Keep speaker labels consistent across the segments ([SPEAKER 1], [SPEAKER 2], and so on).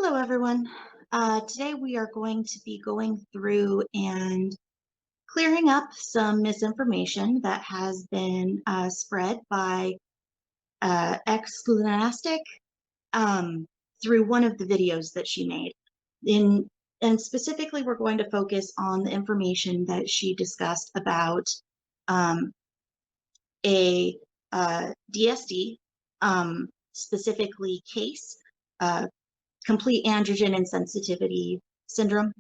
[SPEAKER 1] Hello, everyone. Today we are going to be going through and clearing up some misinformation that has been spread by Exulansic through one of the videos that she made. And specifically, we're going to focus on the information that she discussed about um, a DSD, specifically CAIS, complete androgen insensitivity syndrome.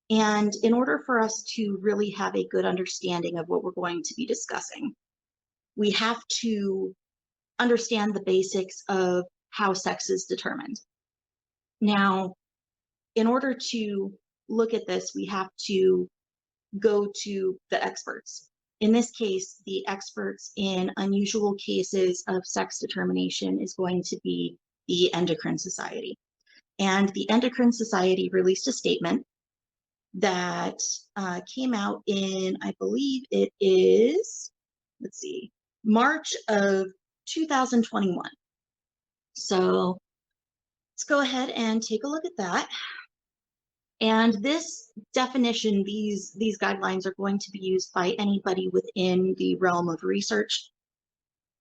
[SPEAKER 1] And in order for us to really have a good understanding of what we're going to be discussing, we have to understand the basics of how sex is determined. Now, in order to look at this, we have to go to the experts. In this case, the experts in unusual cases of sex determination is going to be the Endocrine Society. And the Endocrine Society released a statement that came out in, I believe it is, March of 2021. So let's go ahead and take a look at that. And this definition, these guidelines are going to be used by anybody within the realm of research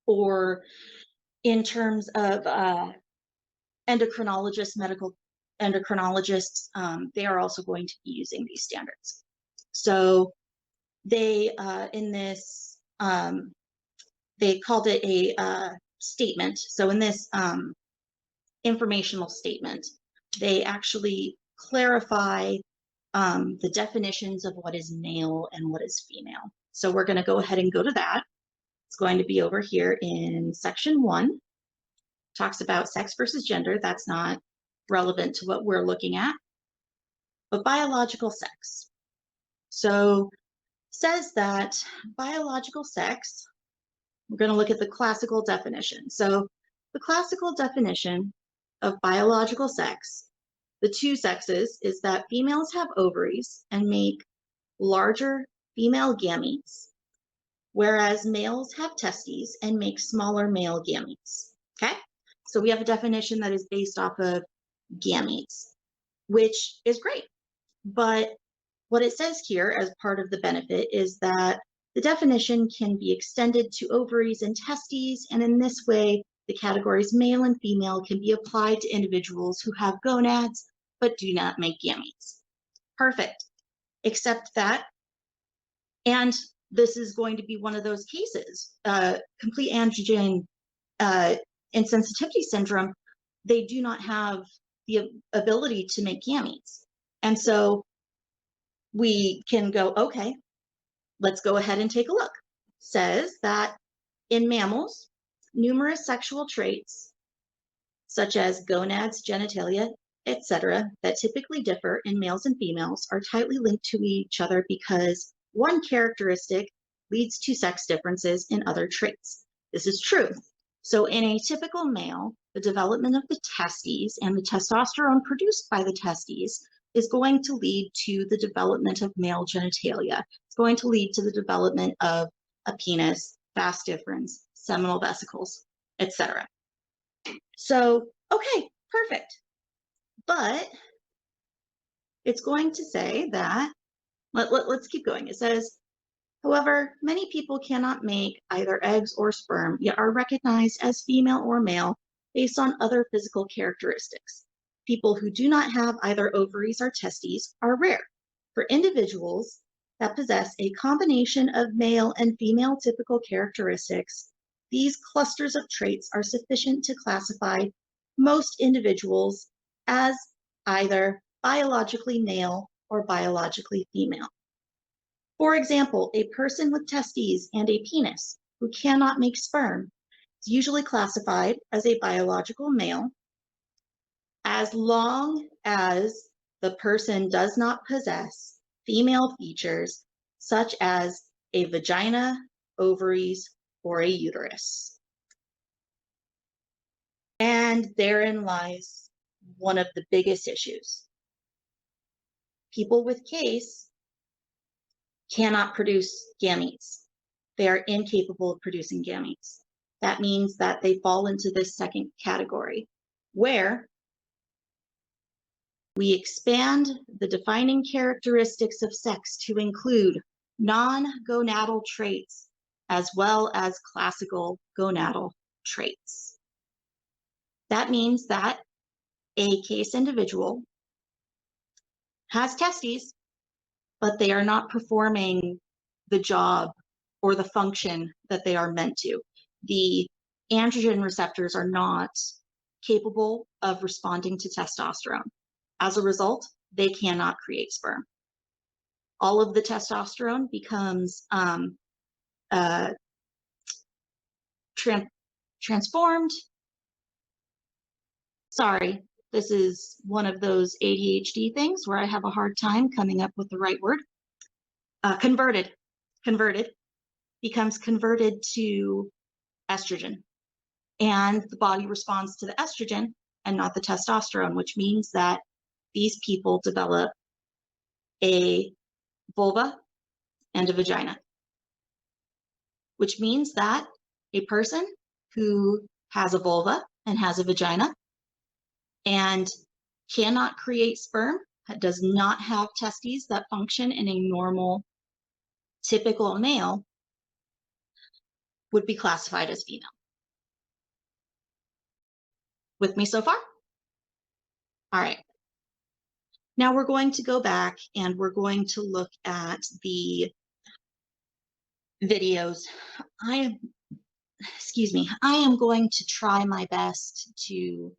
[SPEAKER 1] or in terms of endocrinologists, medical endocrinologists. They are also going to be using these standards. So they, in this, they called it a statement. So in this informational statement, they actually clarify the definitions of what is male and what is female. So we're going to go ahead and go to that. It's going to be over here in section 1. Talks about sex versus gender. That's not relevant to what we're looking at. But biological sex. So says that biological sex, we're going to look at the classical definition. So the classical definition of biological sex, the two sexes, is that females have ovaries and make larger female gametes, whereas males have testes and make smaller male gametes. Okay? So we have a definition that is based off of gametes, which is great. But what it says here as part of the benefit is that the definition can be extended to ovaries and testes, and in this way, the categories male and female can be applied to individuals who have gonads but do not make gametes. Perfect. Except that, and this is going to be one of those cases, complete androgen insensitivity syndrome, they do not have the ability to make gametes. And so we can go, okay, let's go ahead and take a look. Says that in mammals, numerous sexual traits, such as gonads, genitalia, etc., that typically differ in males and females are tightly linked to each other because one characteristic leads to sex differences in other traits. This is true. So in a typical male, the development of the testes and the testosterone produced by the testes is going to lead to the development of male genitalia. It's going to lead to the development of a penis, vas deferens, seminal vesicles, etc. So, okay, perfect. But it's going to say that, let's keep going. It says, however, many people cannot make either eggs or sperm, yet are recognized as female or male based on other physical characteristics. People who do not have either ovaries or testes are rare. For individuals that possess a combination of male and female typical characteristics, these clusters of traits are sufficient to classify most individuals as either biologically male or biologically female. For example, a person with testes and a penis who cannot make sperm is usually classified as a biological male as long as the person does not possess female features such as a vagina, ovaries, or a uterus. And therein lies one of the biggest issues. People with CAIS cannot produce gametes. They are incapable of producing gametes. That means that they fall into this second category, where We expand the defining characteristics of sex to include non-gonadal traits as well as classical gonadal traits. That means that a CAIS individual has testes, but they are not performing the job or the function that they are meant to. The androgen receptors are not capable of responding to testosterone. As a result, they cannot create sperm. All of the testosterone becomes transformed. Sorry, this is one of those ADHD things where I have a hard time coming up with the right word. Converted, becomes converted to estrogen. And the body responds to the estrogen and not the testosterone, which means that these people develop a vulva and a vagina, which means that a person who has a vulva and has a vagina and cannot create sperm, does not have testes that function in a normal, typical male, would be classified as female. With me so far? All right. Now we're going to go back and we're going to look at the videos. I am going to try my best to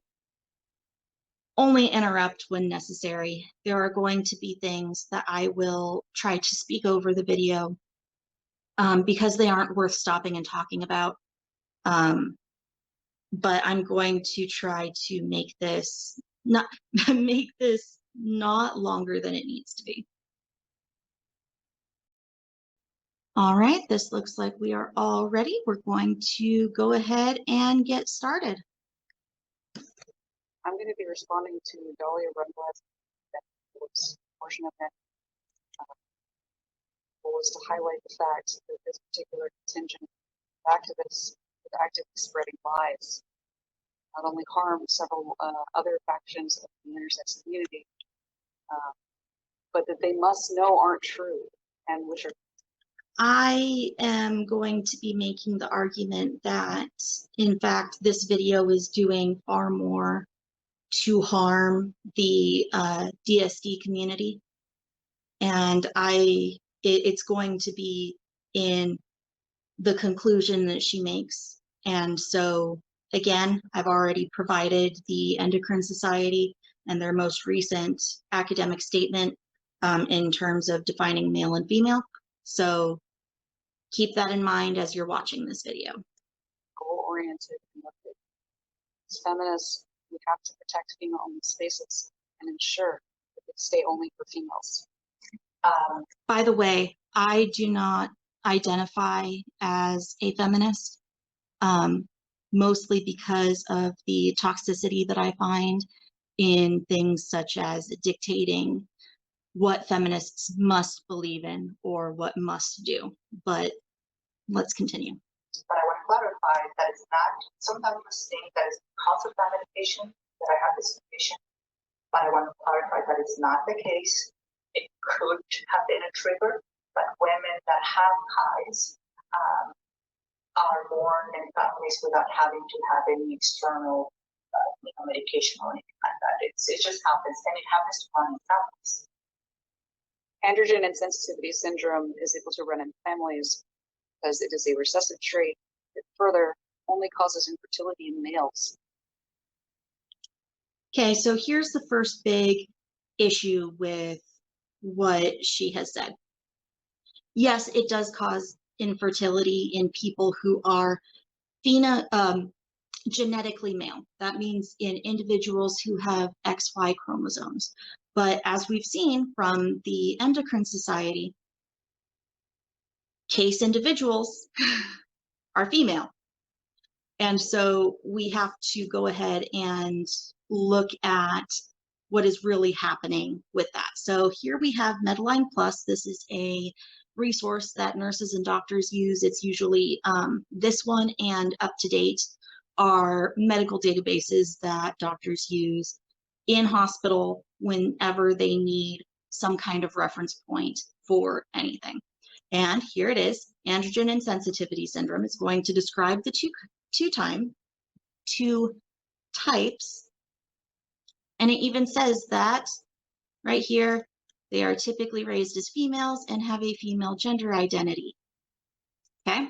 [SPEAKER 1] only interrupt when necessary. There are going to be things that I will try to speak over the video because they aren't worth stopping and talking about. But I'm going to try to make this not longer than it needs to be. All right, this looks like we are all ready. We're going to go ahead and get started.
[SPEAKER 2] I'm going to be responding to Dahlia Rundblad's portion of that. Goal is to highlight the fact that this particular contingent of activists with actively spreading lies not only harm several other factions of the intersex community, but that they must know aren't true and which are.
[SPEAKER 1] I am going to be making the argument that, in fact, this video is doing far more to harm the DSD community, and it's going to be in the conclusion that she makes. And so, again, I've already provided the Endocrine Society and their most recent academic statement in terms of defining male and female. So keep that in mind as you're watching this video.
[SPEAKER 2] Goal-oriented and motivated. As feminists, we have to protect female-only spaces and ensure that they stay only for females.
[SPEAKER 1] By the way, I do not identify as a feminist, mostly because of the toxicity that I find in things such as dictating what feminists must believe in or what must do. But let's continue.
[SPEAKER 3] But I want to clarify that it's not, sometimes you think that it's because of that medication that I have this condition, but I want to clarify that it's not the case. It could have been a trigger, but women that have CAIS are born in families without having to have any external medication or anything like that. It just happens, and it happens to run in families.
[SPEAKER 2] Androgen insensitivity syndrome is able to run in families because it is a recessive trait that further only causes infertility in males.
[SPEAKER 1] Okay, so here's the first big issue with what she has said. Yes, it does cause infertility in people who are genetically male. That means in individuals who have XY chromosomes. But as we've seen from the Endocrine Society, CAIS individuals are female. And so we have to go ahead and look at what is really happening with that. So here we have Medline Plus. This is a resource that nurses and doctors use. It's usually this one, and Up to Date are medical databases that doctors use in hospital whenever they need some kind of reference point for anything. And here it is, androgen insensitivity syndrome is going to describe the two types. And it even says that right here, they are typically raised as females and have a female gender identity. Okay.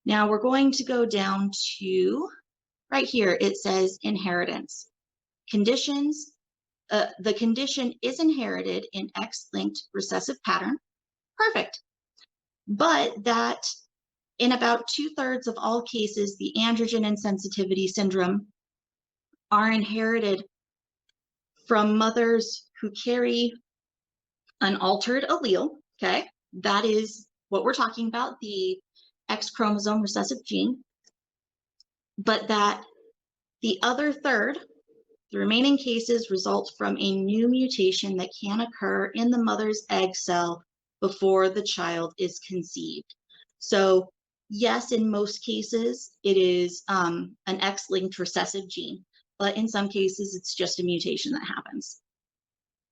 [SPEAKER 1] Now we're going to go down to right here. It says inheritance. Conditions. The condition is inherited in X-linked recessive pattern. Perfect. But that in about 2/3 of all cases, the androgen insensitivity syndrome are inherited from mothers who carry an altered allele. Okay, that is what we're talking about, the X chromosome recessive gene. But that the other third, the remaining cases, result from a new mutation that can occur in the mother's egg cell before the child is conceived. So yes, in most cases, it is an X-linked recessive gene, but in some cases, it's just a mutation that happens.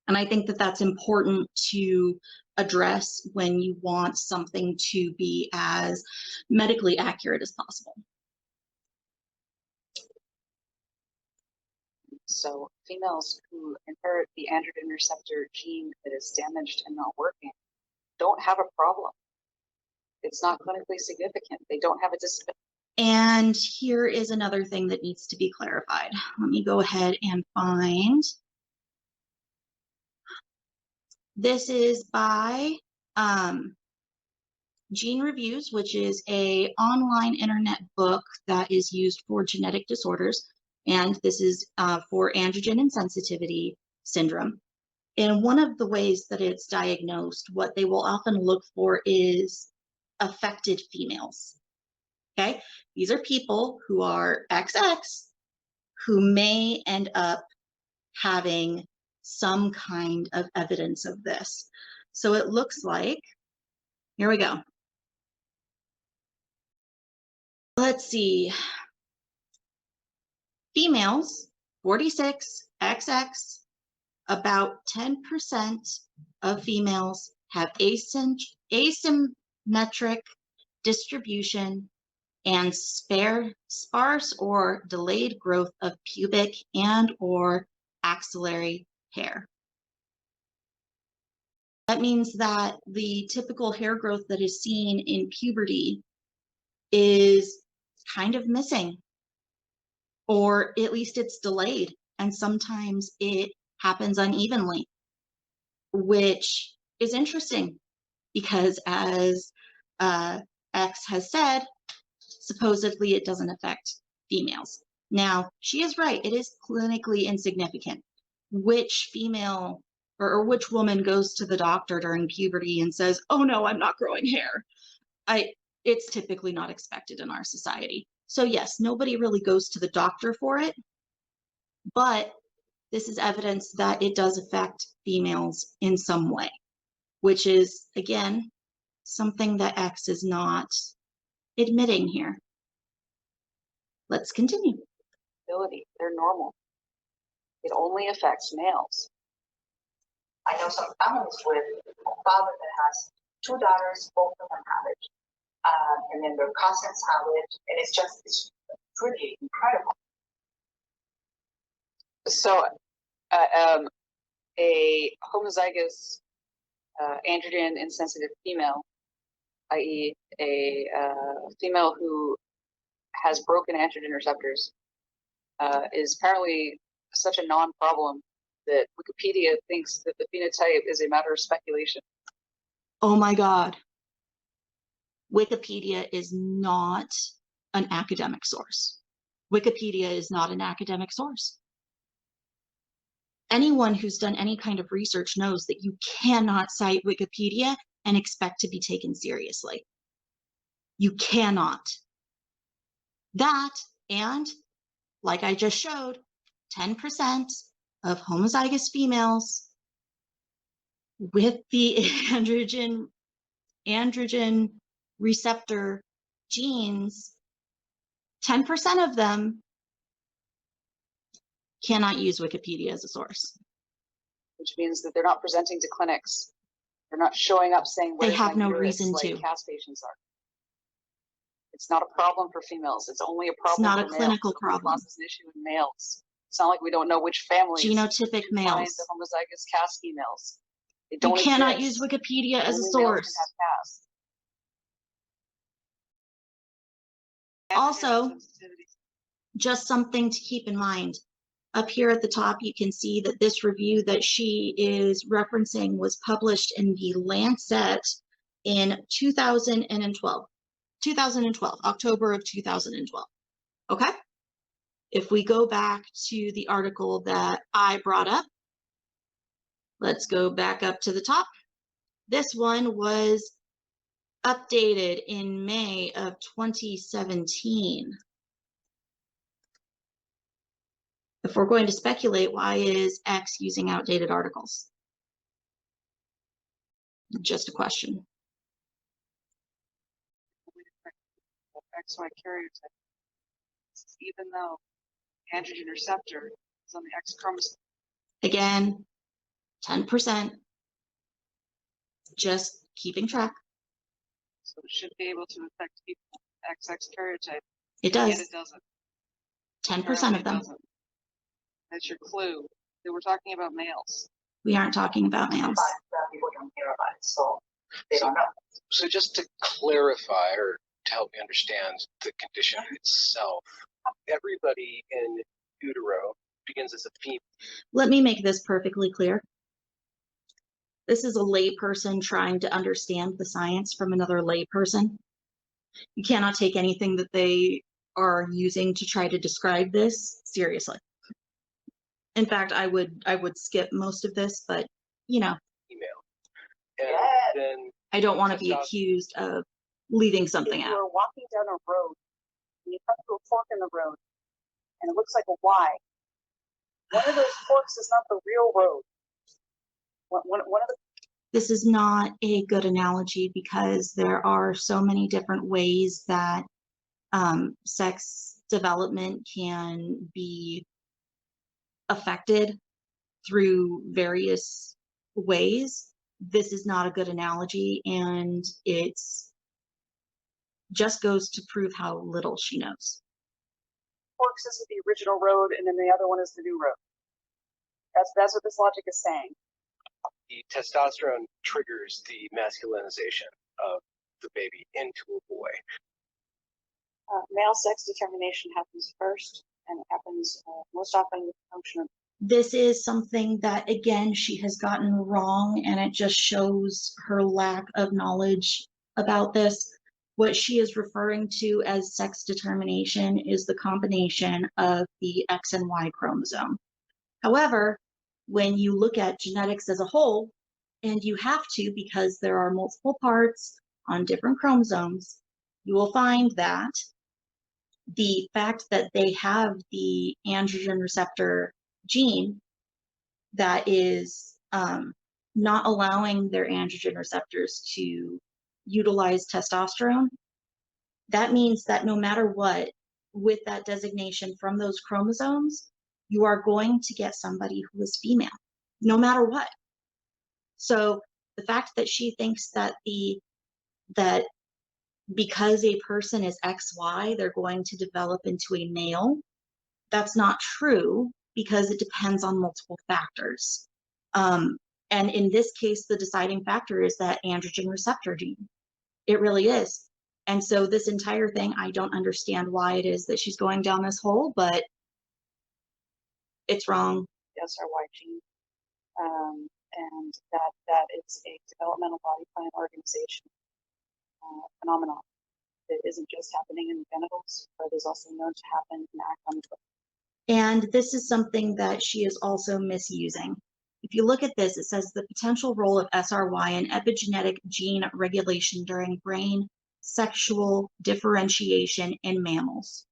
[SPEAKER 1] And I think that that's important to address when you want something to be as medically accurate as possible.
[SPEAKER 2] So females who inherit the androgen receptor gene that is damaged and not working don't have a problem. It's not clinically significant. They don't have a disability.
[SPEAKER 1] And here is another thing that needs to be clarified. Let me go ahead and find. This is by Gene Reviews, which is an online internet book that is used for genetic disorders. And this is for androgen insensitivity syndrome. And one of the ways that it's diagnosed, what they will often look for is affected females. Okay, these are people who are XX who may end up having some kind of evidence of this. So it looks like, here we go. Let's see. Females, 46, XX, about 10% of females have asymmetric distribution and sparse or delayed growth of pubic and or axillary hair. That means that the typical hair growth that is seen in puberty is kind of missing, or at least it's delayed, and sometimes it happens unevenly, which is interesting because, as X has said, supposedly it doesn't affect females. Now, she is right, it is clinically insignificant. Which female or which woman goes to the doctor during puberty and says, oh no, I'm not growing hair? It's typically not expected in our society. So yes, nobody really goes to the doctor for it, but this is evidence that it does affect females in some way, which is, again, something that X is not admitting here. Let's continue.
[SPEAKER 2] They're normal. It only affects males.
[SPEAKER 3] I know some families with a father that has two daughters, both of them have it. And then their cousins have it, and it's pretty incredible.
[SPEAKER 2] So a homozygous androgen insensitive female, i.e. a female who has broken androgen receptors, is apparently such a non-problem that Wikipedia thinks that the phenotype is a matter of speculation.
[SPEAKER 1] Oh my God. Wikipedia is not an academic source. Wikipedia is not an academic source. Anyone who's done any kind of research knows that you cannot cite Wikipedia and expect to be taken seriously. You cannot. That, and like I just showed, 10% of homozygous females with the androgen receptor genes, 10% of them cannot use Wikipedia as a source.
[SPEAKER 2] Which means that they're not presenting to clinics. They're not showing up saying,
[SPEAKER 1] They
[SPEAKER 2] where's
[SPEAKER 1] have
[SPEAKER 2] my
[SPEAKER 1] no
[SPEAKER 2] uterus,
[SPEAKER 1] reason
[SPEAKER 2] like
[SPEAKER 1] to.
[SPEAKER 2] CAS patients are. It's not a problem for females. It's only a problem
[SPEAKER 1] It's not
[SPEAKER 2] for
[SPEAKER 1] a
[SPEAKER 2] males.
[SPEAKER 1] clinical
[SPEAKER 2] It only
[SPEAKER 1] problem.
[SPEAKER 2] causes an issue in males. It's not like we don't know which families
[SPEAKER 1] Genotypic
[SPEAKER 2] to find
[SPEAKER 1] males.
[SPEAKER 2] the homozygous CAS females. They
[SPEAKER 1] You
[SPEAKER 2] don't
[SPEAKER 1] cannot
[SPEAKER 2] exist.
[SPEAKER 1] use Wikipedia as a
[SPEAKER 2] Only males
[SPEAKER 1] source.
[SPEAKER 2] can have CAS.
[SPEAKER 1] Also,
[SPEAKER 2] Sensitivity.
[SPEAKER 1] just something to keep in mind. Up here at the top, you can see that this review that she is referencing was published in the Lancet in 2012, October of 2012. Okay? If we go back to the article that I brought up, let's go back up to the top. This one was updated in May of 2017. If we're going to speculate, why is X using outdated articles? Just a question.
[SPEAKER 2] XY karyotype. Even though androgen receptor is on the X chromosome.
[SPEAKER 1] Again, 10%. Just keeping track.
[SPEAKER 2] So it should be able to affect people with XX karyotype.
[SPEAKER 1] It
[SPEAKER 2] Yet
[SPEAKER 1] does.
[SPEAKER 2] it doesn't.
[SPEAKER 1] 10%
[SPEAKER 2] Apparently
[SPEAKER 1] of them.
[SPEAKER 2] it doesn't. That's your clue. That we're talking about males.
[SPEAKER 1] We aren't talking about males.
[SPEAKER 3] But people don't hear about it, so they don't know.
[SPEAKER 4] So just to clarify, or to help me understand the condition itself, everybody in utero begins as a female.
[SPEAKER 1] Let me make this perfectly clear. This is a layperson trying to understand the science from another layperson. You cannot take anything that they are using to try to describe this seriously. In fact, I would skip most of this, but you know,
[SPEAKER 4] Female. And
[SPEAKER 3] Yeah.
[SPEAKER 4] then
[SPEAKER 1] I don't want to be
[SPEAKER 4] Testosterone.
[SPEAKER 1] accused of leaving something
[SPEAKER 2] If
[SPEAKER 1] out.
[SPEAKER 2] you are walking down a road and you come to a fork in the road and it looks like a Y, one of those forks is not the real road. One of the
[SPEAKER 1] This is not a good analogy because there are so many different ways that sex development can be affected through various ways. This is not a good analogy, and it's just goes to prove how little she knows.
[SPEAKER 2] forks is the original road and then the other one is the new road. That's what this logic is saying.
[SPEAKER 4] the testosterone triggers the masculinization of the baby into a boy.
[SPEAKER 2] Male sex determination happens first, and it happens most often with function of
[SPEAKER 1] This is something that, again, she has gotten wrong, and it just shows her lack of knowledge about this. What she is referring to as sex determination is the combination of the X and Y chromosome. However, when you look at genetics as a whole, and you have to because there are multiple parts on different chromosomes, you will find that the fact that they have the androgen receptor gene that is not allowing their androgen receptors to utilize testosterone, that means that no matter what, with that designation from those chromosomes, you are going to get somebody who is female, no matter what. So the fact that she thinks that that because a person is XY, they're going to develop into a male, that's not true because it depends on multiple factors. And in this case, the deciding factor is that androgen receptor gene. It really is. And so this entire thing, I don't understand why it is that she's going down this hole, but it's wrong.
[SPEAKER 2] SRY gene, and that it's a developmental body plan organization phenomenon that isn't just happening in the genitals, but is also known to happen in act on the foot.
[SPEAKER 1] And this is something that she is also misusing. If you look at this, it says the potential role of SRY in epigenetic gene regulation during brain sexual differentiation in mammals.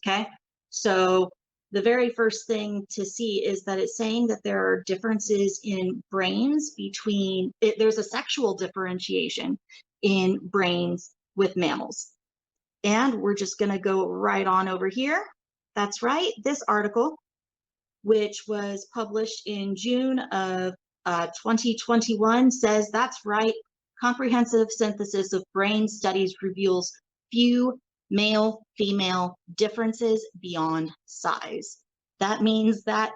[SPEAKER 1] Okay, so the very first thing to see is that it's saying that there are differences in brains between, there's a sexual differentiation in brains with mammals. And we're just going to go right on over here. That's right, this article which was published in June of 2021, says that's right. Comprehensive synthesis of brain studies reveals few male-female differences beyond size. That means that,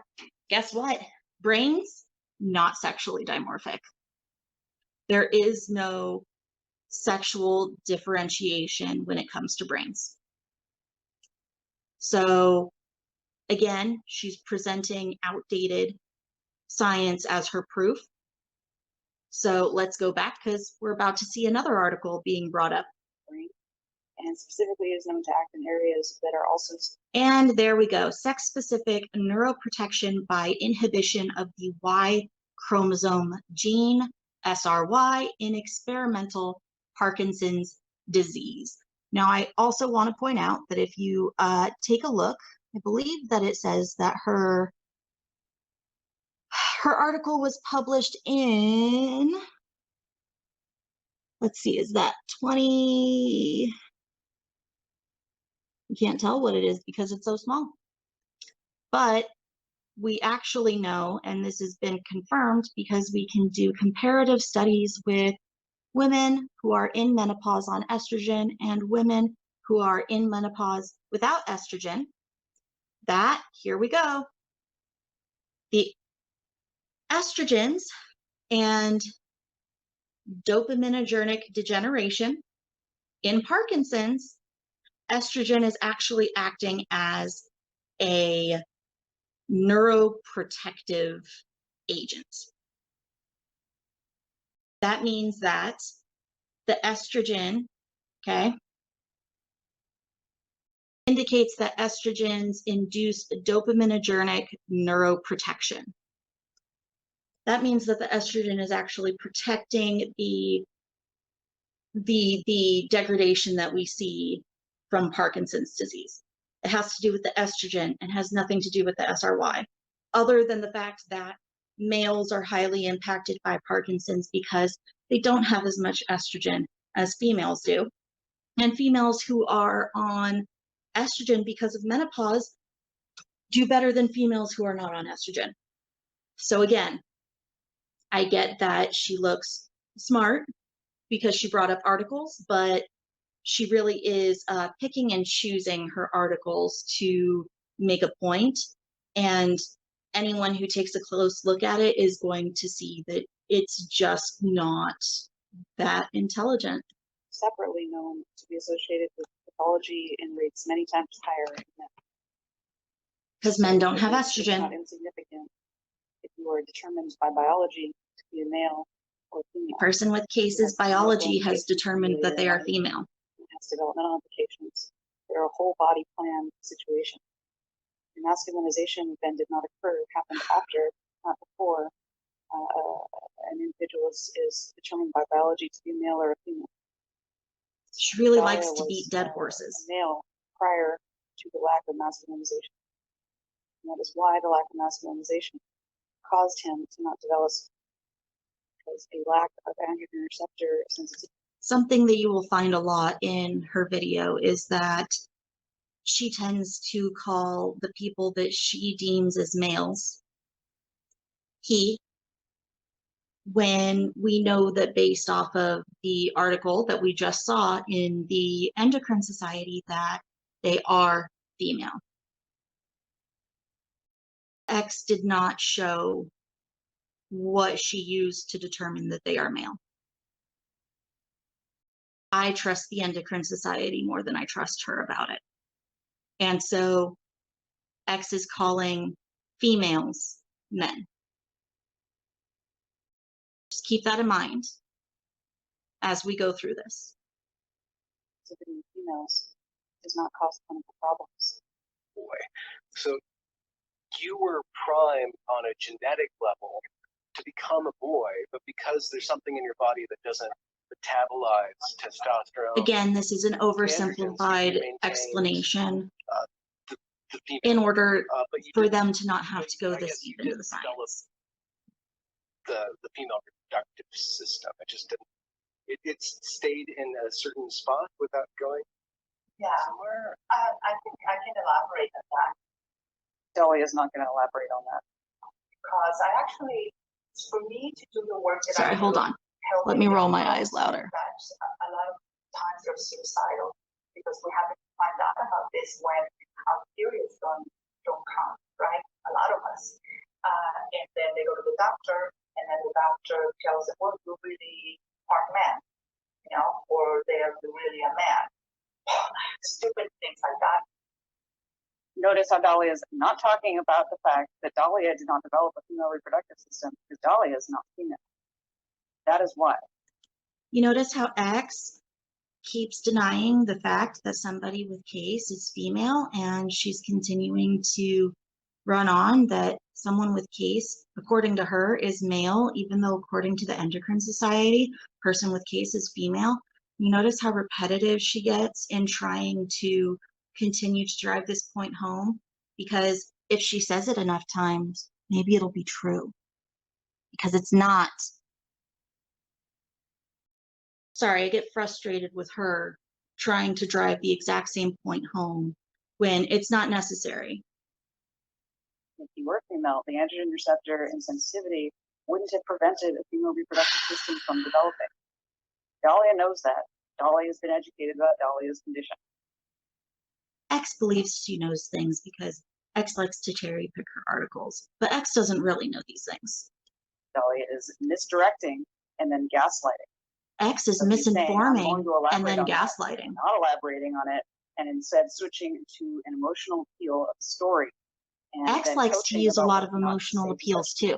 [SPEAKER 1] guess what? Brains, not sexually dimorphic. There is no sexual differentiation when it comes to brains. So again, she's presenting outdated science as her proof. So let's go back because we're about to see another article being brought up.
[SPEAKER 2] And specifically is known to act in areas that are also.
[SPEAKER 1] And there we go. Sex-specific neuroprotection by inhibition of the Y chromosome gene, SRY, in experimental Parkinson's disease. Now, I also want to point out that if you take a look, I believe that it says that her article was published in, let's see, is that 20? You can't tell what it is because it's so small. But we actually know, and this has been confirmed because we can do comparative studies with women who are in menopause on estrogen and women who are in menopause without estrogen, that, here we go, the estrogens and dopaminergic degeneration in Parkinson's, estrogen is actually acting as a neuroprotective agent. That means that the estrogen, okay, indicates that estrogens induce dopaminergic neuroprotection. That means that the estrogen is actually protecting the degradation that we see from Parkinson's disease. It has to do with the estrogen and has nothing to do with the SRY, other than the fact that males are highly impacted by Parkinson's because they don't have as much estrogen as females do. And females who are on estrogen because of menopause do better than females who are not on estrogen. So again, I get that she looks smart because she brought up articles, but she really is picking and choosing her articles to make a point. And anyone who takes a close look at it is going to see that it's just not that intelligent.
[SPEAKER 2] Separately known to be associated with pathology in rates many times higher in men.
[SPEAKER 1] Because men don't have estrogen.
[SPEAKER 2] It's not insignificant if you are determined by biology to be a male or female.
[SPEAKER 1] A person with CAIS's biology has determined that they are female.
[SPEAKER 2] It has developmental implications. They're a whole body plan situation. The masculinization then did not occur, it happened after, not before, an individual is determined by biology to be male or a female.
[SPEAKER 1] She really likes to beat dead horses.
[SPEAKER 2] A male prior to the lack of masculinization. And that is why the lack of masculinization caused him to not develop, because a lack of androgen receptor sensitivity.
[SPEAKER 1] Something that you will find a lot in her video is that she tends to call the people that she deems as males he, when we know that based off of the article that we just saw in the Endocrine Society that they are female. X did not show what she used to determine that they are male. I trust the Endocrine Society more than I trust her about it. And so X is calling females men. Just keep that in mind as we go through this.
[SPEAKER 2] In females does not cause clinical problems.
[SPEAKER 4] Boy, so you were primed on a genetic level to become a boy, but because there's something in your body that doesn't metabolize testosterone.
[SPEAKER 1] Again, this is an oversimplified explanation in order for them to not have to go this deep into the science.
[SPEAKER 4] The female reproductive system. It just didn't. It stayed in a certain spot without going
[SPEAKER 3] Yeah,
[SPEAKER 4] somewhere.
[SPEAKER 3] I think I can elaborate on that.
[SPEAKER 2] Dahlia is not going to elaborate on that.
[SPEAKER 3] Because I actually, for me to do the work that
[SPEAKER 1] Sorry,
[SPEAKER 3] I
[SPEAKER 1] hold
[SPEAKER 3] do,
[SPEAKER 1] on.
[SPEAKER 3] helping
[SPEAKER 1] Let me roll
[SPEAKER 3] young
[SPEAKER 1] my eyes
[SPEAKER 3] girls,
[SPEAKER 1] louder.
[SPEAKER 3] that a lot of times they're suicidal because we haven't find out about this when our periods don't come, right? A lot of us. And then they go to the doctor, and then the doctor tells them, well, you really aren't a man, you know, or they're really a man. Stupid things like that.
[SPEAKER 2] Notice how Dahlia is not talking about the fact that Dahlia did not develop a female reproductive system because Dahlia is not female. That is why.
[SPEAKER 1] You notice how X keeps denying the fact that somebody with CAIS is female, and she's continuing to run on that someone with CAIS, according to her, is male, even though according to the Endocrine Society, person with CAIS is female. You notice how repetitive she gets in trying to continue to drive this point home, because if she says it enough times, maybe it'll be true, because it's not. Sorry, I get frustrated with her trying to drive the exact same point home when it's not necessary.
[SPEAKER 2] If you were female, the androgen receptor insensitivity wouldn't have prevented a female reproductive system from developing. Dahlia knows that. Dahlia has been educated about Dahlia's condition.
[SPEAKER 1] X believes she knows things because X likes to cherry pick her articles, but X doesn't really know these things.
[SPEAKER 2] Dahlia is misdirecting and then gaslighting.
[SPEAKER 1] X is
[SPEAKER 2] So he's saying,
[SPEAKER 1] misinforming
[SPEAKER 2] "I'm going to elaborate
[SPEAKER 1] and then
[SPEAKER 2] on that,"
[SPEAKER 1] gaslighting.
[SPEAKER 2] not elaborating on it, and instead switching to an emotional appeal of the story. And
[SPEAKER 1] X
[SPEAKER 2] then
[SPEAKER 1] likes to
[SPEAKER 2] coaching
[SPEAKER 1] use a
[SPEAKER 2] about
[SPEAKER 1] lot
[SPEAKER 2] what
[SPEAKER 1] of
[SPEAKER 2] not to
[SPEAKER 1] emotional
[SPEAKER 2] say to
[SPEAKER 1] appeals
[SPEAKER 2] other
[SPEAKER 1] too.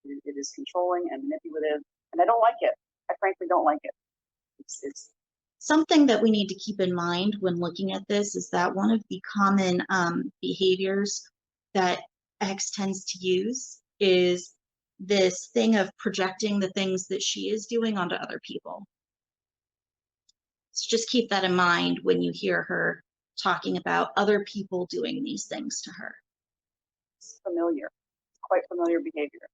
[SPEAKER 2] people. It is controlling and manipulative, and I don't like it. I frankly don't like it. It's
[SPEAKER 1] Something that we need to keep in mind when looking at this is that one of the common behaviors that X tends to use is this thing of projecting the things that she is doing onto other people. So just keep that in mind when you hear her talking about other people doing these things to her.
[SPEAKER 2] familiar. It's quite familiar behavior.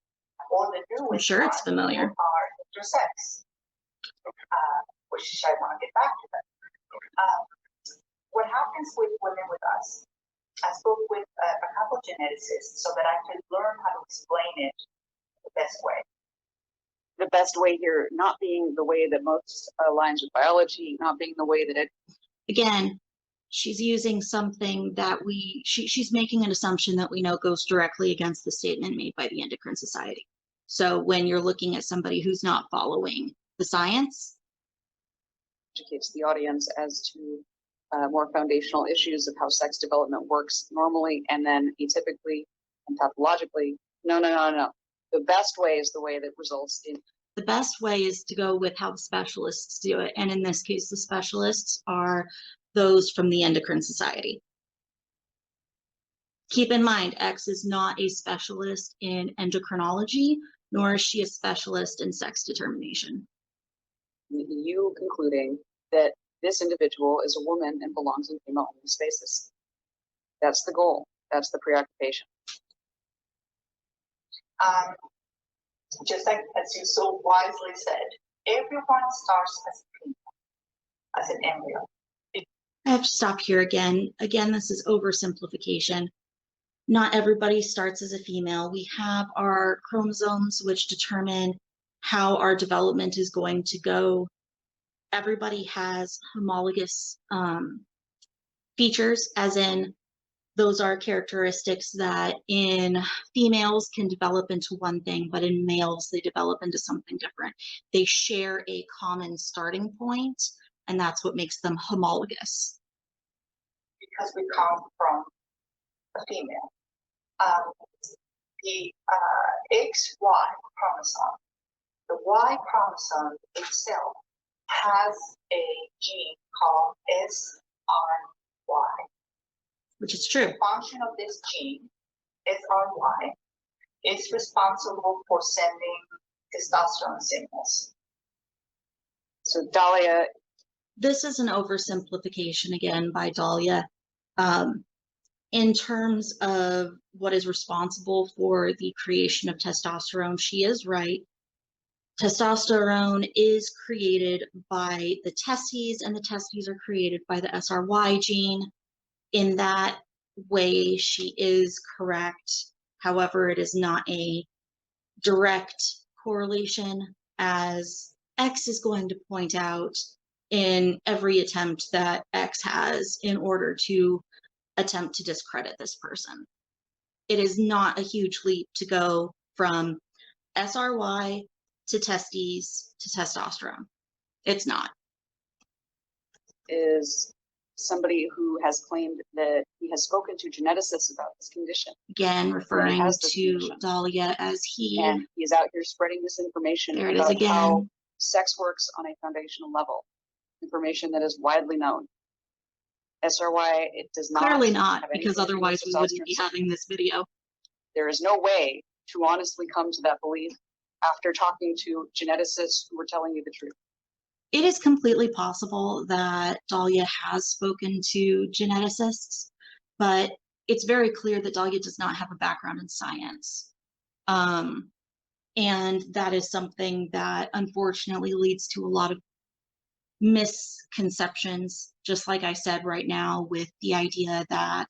[SPEAKER 3] All they do
[SPEAKER 1] I'm
[SPEAKER 3] is
[SPEAKER 1] sure it's familiar.
[SPEAKER 3] are intersex, which I want to get back to that. What happens with women with us? I spoke with a couple of geneticists so that I could learn how to explain it the best way.
[SPEAKER 2] The best way here not being the way that most aligns with biology, not being the way that it.
[SPEAKER 1] Again, she's using something that she's making an assumption that we know goes directly against the statement made by the Endocrine Society. So when you're looking at somebody who's not following the science,
[SPEAKER 2] Educates the audience as to more foundational issues of how sex development works normally and then atypically and pathologically. No. The best way is the way that results in.
[SPEAKER 1] the best way is to go with how the specialists do it. And in this case, the specialists are those from the Endocrine Society. Keep in mind, X is not a specialist in endocrinology, nor is she a specialist in sex determination.
[SPEAKER 2] You concluding that this individual is a woman and belongs in female-only spaces. That's the goal. That's the preoccupation.
[SPEAKER 3] Just like as you so wisely said, everyone starts as a female, as an embryo.
[SPEAKER 1] I have to stop here again. Again, this is oversimplification. Not everybody starts as a female. We have our chromosomes, which determine how our development is going to go. Everybody has homologous features, as in those are characteristics that in females can develop into one thing, but in males, they develop into something different. They share a common starting point, and that's what makes them homologous.
[SPEAKER 3] Because we come from a female. The XY chromosome, the Y chromosome itself has a gene called SRY.
[SPEAKER 1] Which is true.
[SPEAKER 3] The function of this gene, SRY, is responsible for sending testosterone signals.
[SPEAKER 2] So Dahlia.
[SPEAKER 1] This is an oversimplification again by Dahlia. In terms of what is responsible for the creation of testosterone, she is right. Testosterone is created by the testes, and the testes are created by the SRY gene, in that way she is correct. However, it is not a direct correlation, as X is going to point out in every attempt that X has in order to attempt to discredit this person. It is not a huge leap to go from SRY to testes to testosterone. It's not.
[SPEAKER 2] Is somebody who has claimed that he has spoken to geneticists about this condition.
[SPEAKER 1] Again, referring
[SPEAKER 2] has this
[SPEAKER 1] to
[SPEAKER 2] condition.
[SPEAKER 1] Dahlia as he.
[SPEAKER 2] And he is out here spreading misinformation
[SPEAKER 1] There it is
[SPEAKER 2] about
[SPEAKER 1] again.
[SPEAKER 2] how sex works on a foundational level. Information that is widely known. SRY, it does not.
[SPEAKER 1] Clearly not,
[SPEAKER 2] have
[SPEAKER 1] because
[SPEAKER 2] anything to do with
[SPEAKER 1] otherwise we wouldn't be
[SPEAKER 2] testosterone.
[SPEAKER 1] having this video.
[SPEAKER 2] There is no way to honestly come to that belief after talking to geneticists who were telling you the truth.
[SPEAKER 1] It is completely possible that Dahlia has spoken to geneticists, but it's very clear that Dahlia does not have a background in science. And that is something that unfortunately leads to a lot of misconceptions, just like I said right now, with the idea that,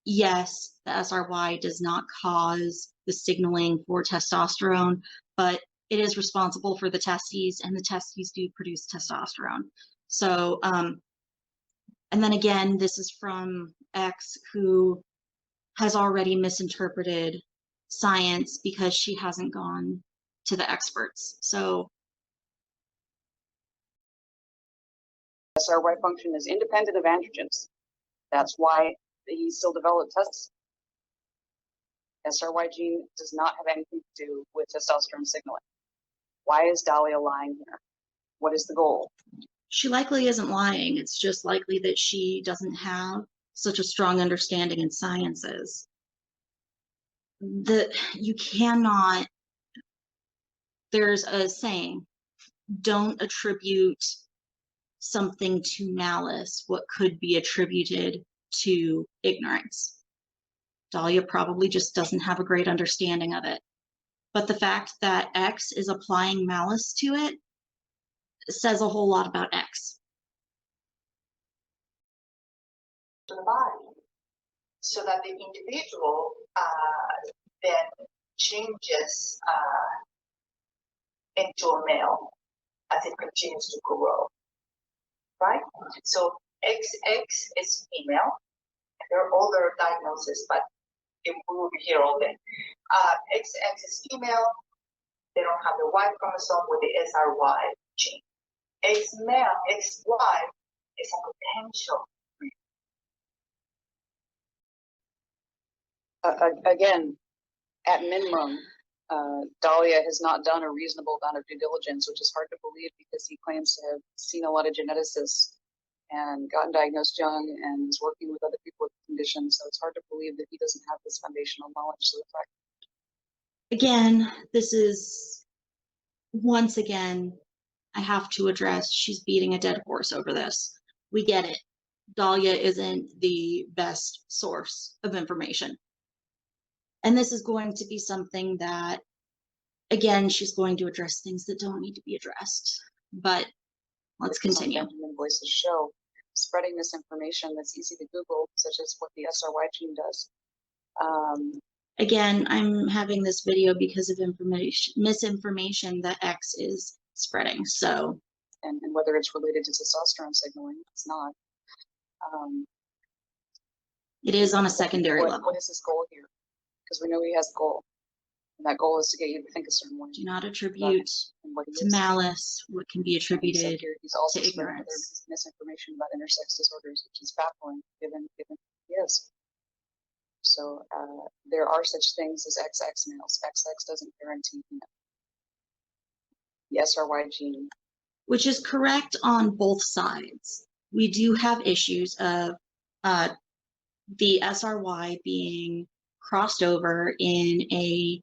[SPEAKER 1] yes, the SRY does not cause the signaling for testosterone, but it is responsible for the testes, and the testes do produce testosterone. So, and then again, this is from X, who has already misinterpreted science because she hasn't gone to the experts. So
[SPEAKER 2] SRY function is independent of androgens. That's why he still developed tests. SRY gene does not have anything to do with testosterone signaling. Why is Dahlia lying here? What is the goal?
[SPEAKER 1] she likely isn't lying. It's just likely that she doesn't have such a strong understanding in sciences. You cannot, there's a saying, don't attribute something to malice what could be attributed to ignorance. Dahlia probably just doesn't have a great understanding of it. But the fact that X is applying malice to it says a whole lot about X.
[SPEAKER 3] To the body, so that the individual then changes into a male as it continues to grow, right? So XX is female, and there are other diagnoses, but we will be here all day. XX is female, they don't have the Y chromosome with the SRY gene. XY is a potential.
[SPEAKER 2] Again, at minimum, Dahlia has not done a reasonable amount of due diligence, which is hard to believe because he claims to have seen a lot of geneticists and gotten diagnosed young and is working with other people with conditions. So it's hard to believe that he doesn't have this foundational knowledge to the fact.
[SPEAKER 1] Again, this is, once again, I have to address, she's beating a dead horse over this. We get it. Dahlia isn't the best source of information. And this is going to be something that, again, she's going to address things that don't need to be addressed. But let's continue.
[SPEAKER 2] Feminine voices show spreading misinformation that's easy to Google, such as what the SRY gene does.
[SPEAKER 1] Again, I'm having this video because of misinformation that X is spreading. So,
[SPEAKER 2] and whether it's related to testosterone signaling, it's not.
[SPEAKER 1] It is on a secondary level.
[SPEAKER 2] What is his goal here? Because we know he has a goal. And that goal is to get you to think a certain way.
[SPEAKER 1] Do not attribute to malice what can be attributed
[SPEAKER 2] he's also
[SPEAKER 1] to ignorance.
[SPEAKER 2] Misinformation about intersex disorders, which is baffling given who he is. So there are such things as XX males. XX doesn't guarantee the SRY gene.
[SPEAKER 1] Which is correct on both sides. We do have issues of the SRY being crossed over in a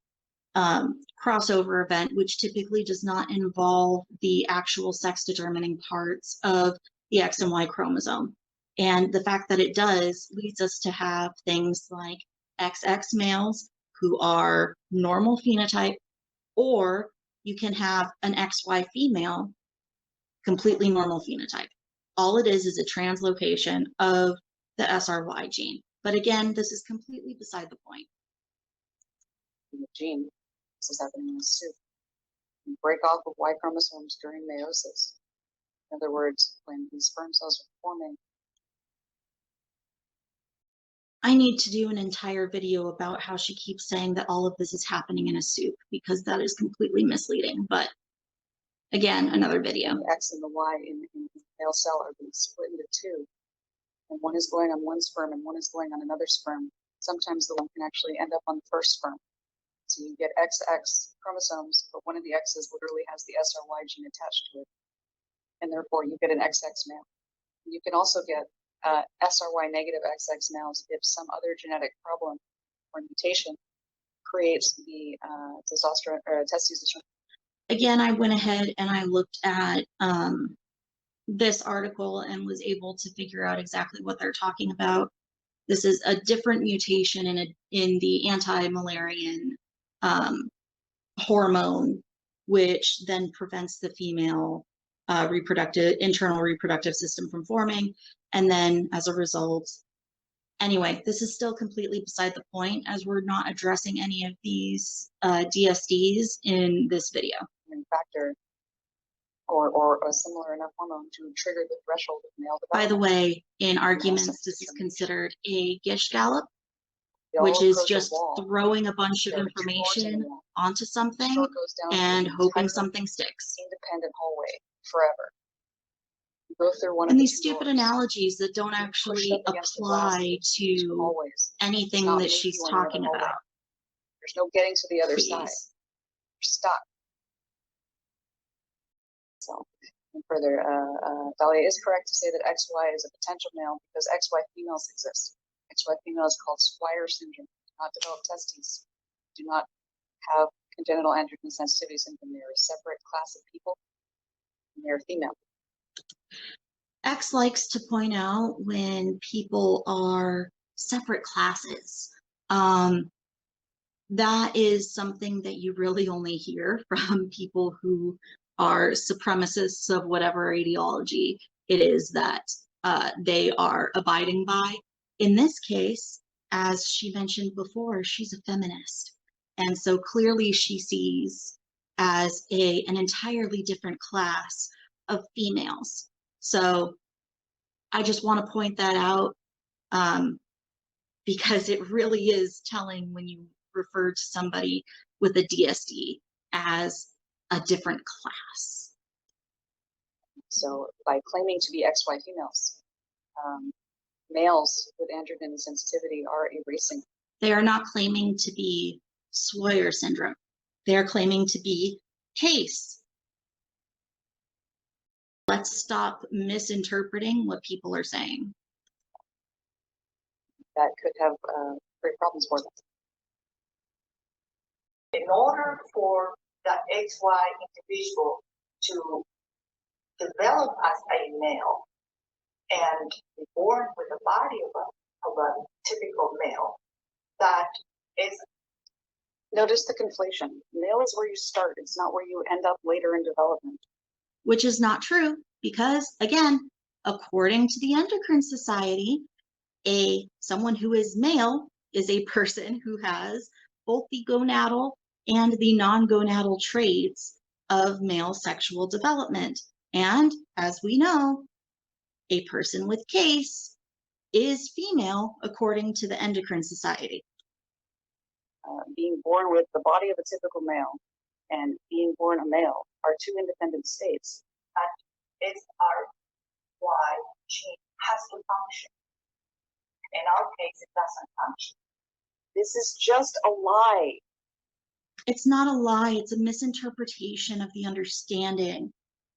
[SPEAKER 1] crossover event, which typically does not involve the actual sex determining parts of the X and Y chromosome. And the fact that it does leads us to have things like XX males who are normal phenotype, or you can have an XY female, completely normal phenotype. All it is a translocation of the SRY gene. But again, this is completely beside the point.
[SPEAKER 2] In the gene, this is happening in the soup. You break off of Y chromosomes during meiosis. In other words, when these sperm cells are forming.
[SPEAKER 1] I need to do an entire video about how she keeps saying that all of this is happening in a soup, because that is completely misleading. But again, another video.
[SPEAKER 2] The X and the Y in the male cell are being split into two. And one is going on one sperm and one is going on another sperm. Sometimes the one can actually end up on the first sperm. So you get XX chromosomes, but one of the X's literally has the SRY gene attached to it. And therefore you get an XX male. You can also get SRY negative XX males if some other genetic problem or mutation creates the testosterone or testes.
[SPEAKER 1] Again, I went ahead and I looked at this article and was able to figure out exactly what they're talking about. This is a different mutation in the anti-Müllerian hormone, which then prevents the female internal reproductive system from forming. And then as a result, anyway, this is still completely beside the point, as we're not addressing any of these DSDs in this video.
[SPEAKER 2] Factor or a similar enough hormone to trigger the threshold of male development.
[SPEAKER 1] By the way, in arguments, this is considered a gish gallop, which is just throwing a bunch of information onto something and hoping something sticks.
[SPEAKER 2] Independent hallway forever. You go through one
[SPEAKER 1] And
[SPEAKER 2] of
[SPEAKER 1] these stupid analogies that don't actually apply to anything that she's talking about.
[SPEAKER 2] There's no getting to the other side. You're stuck. So, and further, Dahlia is correct to say that XY is a potential male because XY females exist. XY female is called Squire syndrome. Do not develop testes. Do not have congenital androgen sensitivity syndrome. They are a separate class of people, and they're female.
[SPEAKER 1] X likes to point out when people are separate classes. That is something that you really only hear from people who are supremacists of whatever ideology it is that they are abiding by. In this case, as she mentioned before, she's a feminist. And so clearly she sees as an entirely different class of females. So I just want to point that out because it really is telling when you refer to somebody with a DSD as a different class.
[SPEAKER 2] So by claiming to be XY females, males with androgen sensitivity are erasing.
[SPEAKER 1] They are not claiming to be Swyer syndrome. They are claiming to be CAIS. Let's stop misinterpreting what people are saying.
[SPEAKER 2] That could have great problems for them.
[SPEAKER 3] In order for that XY individual to develop as a male and be born with the body of a typical male, that is.
[SPEAKER 2] Notice the conflation. Male is where you start. It's not where you end up later in development.
[SPEAKER 1] Which is not true because, again, according to the Endocrine Society, someone who is male is a person who has both the gonadal and the non-gonadal traits of male sexual development. And as we know, a person with CAIS is female according to the Endocrine Society.
[SPEAKER 2] Being born with the body of a typical male and being born a male are two independent states.
[SPEAKER 3] That is our Y gene has to function. In our case, it doesn't function.
[SPEAKER 2] This is just a lie.
[SPEAKER 1] It's not a lie. It's a misinterpretation of the understanding.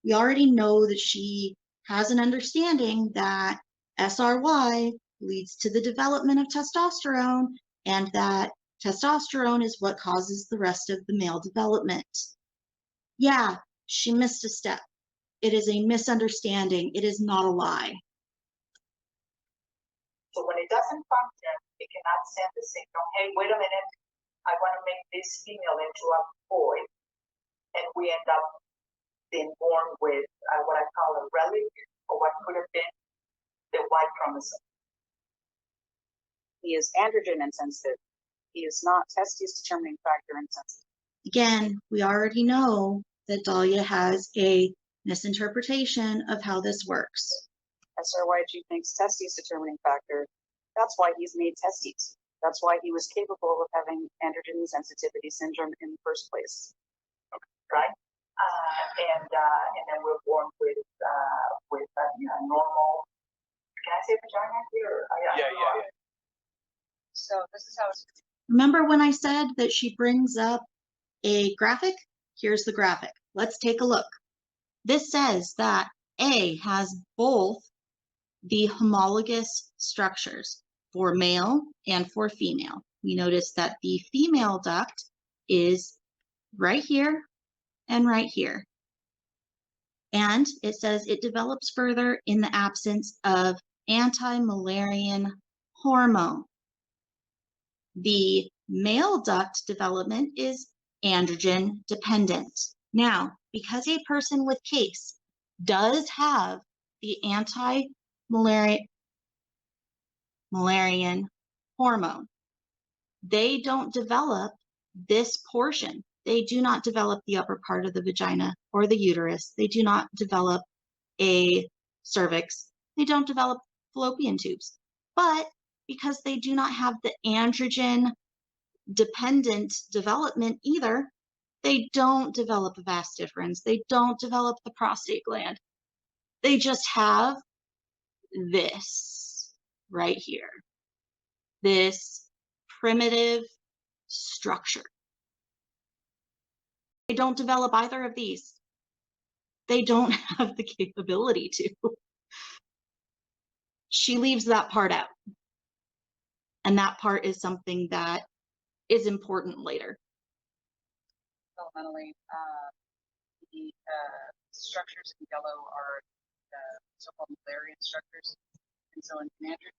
[SPEAKER 1] We already know that she has an understanding that SRY leads to the development of testosterone and that testosterone is what causes the rest of the male development. Yeah, she missed a step. It is a misunderstanding. It is not a lie.
[SPEAKER 3] So when it doesn't function, it cannot send the signal, hey, wait a minute, I want to make this female into a boy. And we end up being born with what I call a relic, or what could have been the Y chromosome.
[SPEAKER 2] He is androgen insensitive. He is not testes determining factor insensitive.
[SPEAKER 1] Again, we already know that Dahlia has a misinterpretation of how this works.
[SPEAKER 2] SRYG thinks testes determining factor. That's why he's made testes. That's why he was capable of having androgen sensitivity syndrome in the first place.
[SPEAKER 3] Right? And then we're born with normal. Can I say vagina here?
[SPEAKER 4] Yeah.
[SPEAKER 2] So this is how it's.
[SPEAKER 1] Remember when I said that she brings up a graphic? Here's the graphic. Let's take a look. This says that A has both the homologous structures for male and for female. We notice that the female duct is right here and right here. And it says it develops further in the absence of anti-Müllerian hormone. The male duct development is androgen dependent. Now, because a person with CAIS does have the anti-Müllerian hormone, they don't develop this portion. They do not develop the upper part of the vagina or the uterus. They do not develop a cervix. They don't develop fallopian tubes. But because they do not have the androgen dependent development either, they don't develop a vas deferens. They don't develop the prostate gland. They just have this right here, this primitive structure. They don't develop either of these. They don't have the capability to. She leaves that part out. And that part is something that is important later.
[SPEAKER 2] Developmentally, the structures in yellow are so-called Müllerian structures. And so in androgen,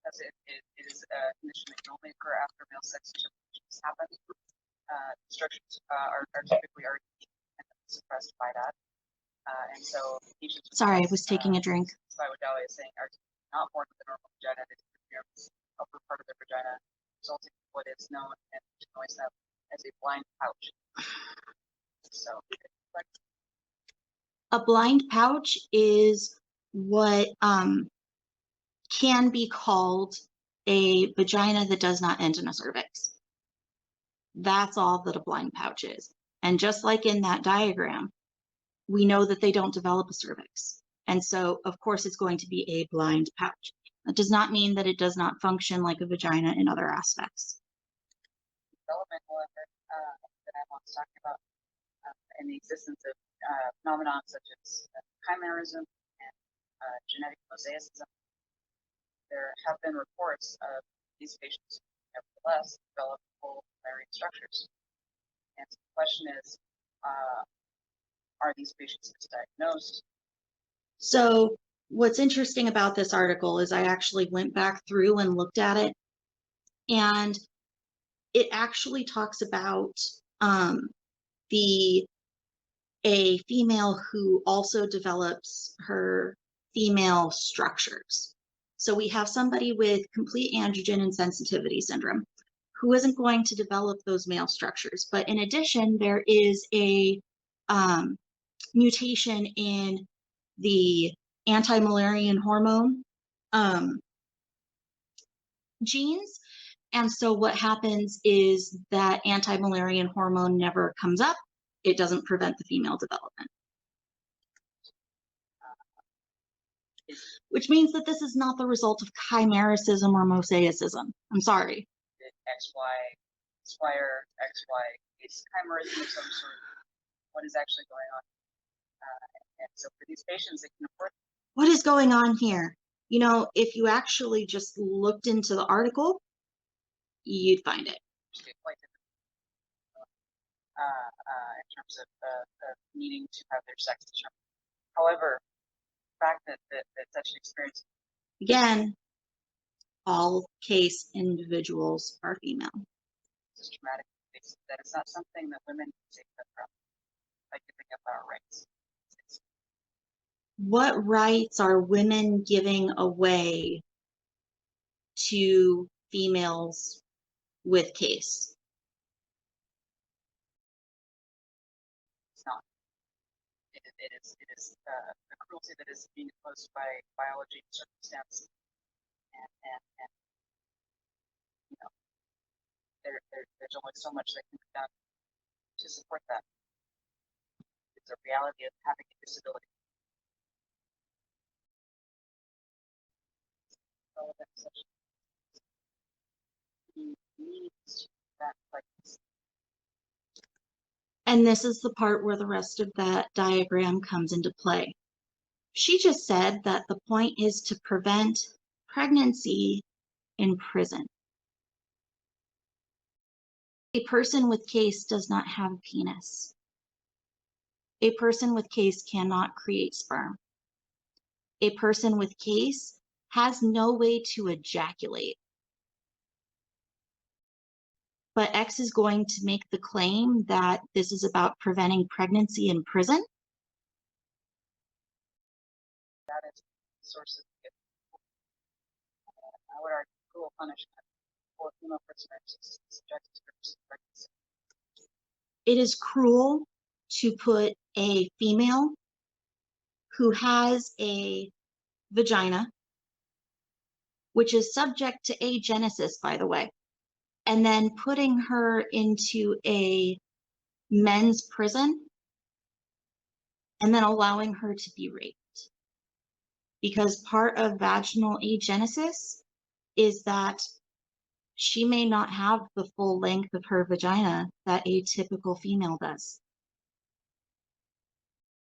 [SPEAKER 2] because it is a condition that can only occur after male sex changes happen, structures are typically already suppressed by that. And so patients.
[SPEAKER 1] Sorry, I was taking a drink.
[SPEAKER 2] That's why what Dahlia is saying are not born with a normal vagina. They have the upper part of their vagina, resulting in what is known and noise as a blind pouch. So,
[SPEAKER 1] a blind pouch is what can be called a vagina that does not end in a cervix. That's all that a blind pouch is. And just like in that diagram, we know that they don't develop a cervix. And so, of course, it's going to be a blind pouch. That does not mean that it does not function like a vagina in other aspects.
[SPEAKER 2] Development, however, that I want to talk about, in the existence of phenomena such as chimerism and genetic mosaicism, there have been reports of these patients who nevertheless develop full Müllerian structures. And so the question is, are these patients misdiagnosed?
[SPEAKER 1] So what's interesting about this article is I actually went back through and looked at it, and it actually talks about a female who also develops her female structures. So we have somebody with complete androgen insensitivity syndrome who isn't going to develop those male structures. But in addition, there is a mutation in the anti-Müllerian hormone genes. And so what happens is that anti-Müllerian hormone never comes up. It doesn't prevent the female development. Which means that this is not the result of chimericism or mosaicism. I'm sorry.
[SPEAKER 2] XY, or XY, it's chimerism of some sort. What is actually going on? And so for these patients, it can afford.
[SPEAKER 1] What is going on here? You know, if you actually just looked into the article, you'd find it.
[SPEAKER 2] Quite different. In terms of needing to have their sex determined. However, the fact that such an experience.
[SPEAKER 1] Again, all CAIS individuals are female.
[SPEAKER 2] This is traumatic. That it's not something that women can take up from by giving up our rights.
[SPEAKER 1] What rights are women giving away to females with CAIS.
[SPEAKER 2] It's not. It is a cruelty that is being imposed by biology and circumstance, and you know, there's only so much that can be done to support that. It's a reality of having a disability. He needs that likeness.
[SPEAKER 1] And this is the part where the rest of that diagram comes into play. She just said that the point is to prevent pregnancy in prison. A person with CAIS does not have a penis. A person with CAIS cannot create sperm. A person with CAIS has no way to ejaculate. But X is going to make the claim that this is about preventing pregnancy in prison.
[SPEAKER 2] That is the source of the I would argue cruel punishment for female prisoners subjected to pregnancy.
[SPEAKER 1] It is cruel to put a female who has a vagina, which is subject to agenesis, by the way, and then putting her into a men's prison and then allowing her to be raped. Because part of vaginal agenesis is that she may not have the full length of her vagina that a typical female does.